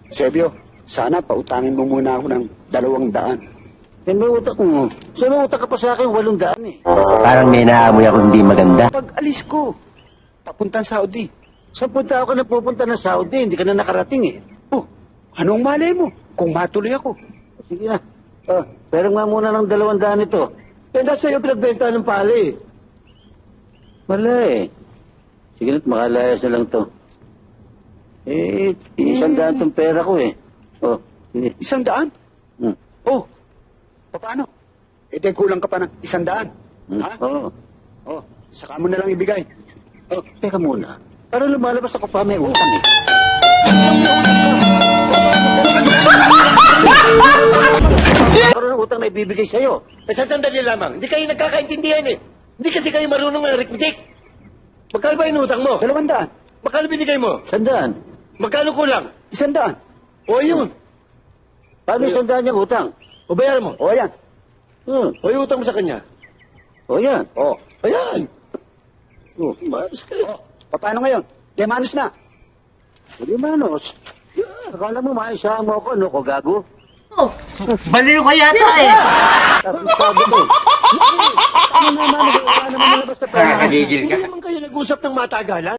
Sebio, sana pautangin mo muna ako ng 200. Yan may utak mo. Saan may utak ka pa sa akin? 800 eh. Parang may naamoy ako hindi maganda. Pag alis ko, papuntang Saudi. Saan punta ako na pupunta ng Saudi? Hindi ka na nakarating eh. Oh, anong malay mo kung matuloy ako? Sige na. Pero nga muna ng 200 ito. Eh, nasa iyo pinagbenta ng pali. Wala eh. Sige na't makalayas na lang to. 100 tong pera ko eh. Sige. 100? Hmm. Oh, paano? Di kulang ka pa ng 100. Ha? Oo. Oh, saka mo na lang ibigay. Teka muna. Para lumalabas ako pa may utang eh. Para ng utang na ibibigay sa'yo. Sandali lamang. Hindi kayo nagkakaintindihan eh. Hindi kasi kayo marunong ng arithmetic. Magkano ba inutang mo? 200. Magkano binigay mo? 100. Magkano kulang? 100. O yun. Paano 100 niyang utang? O bayaran mo. O yan. O yung utang mo sa kanya. O yan. Oh, Ayan. O, Mas kayo. paano ngayon? Demanos na. Hindi manos. Akala mo maisahan mo ako, ano ko, gago? Baliw ka yata eh. Tapos sabi ko. Ano naman, wala naman nalabas na pera. Nakakagigil ka. Hindi naman kayo nag-usap ng matagalan.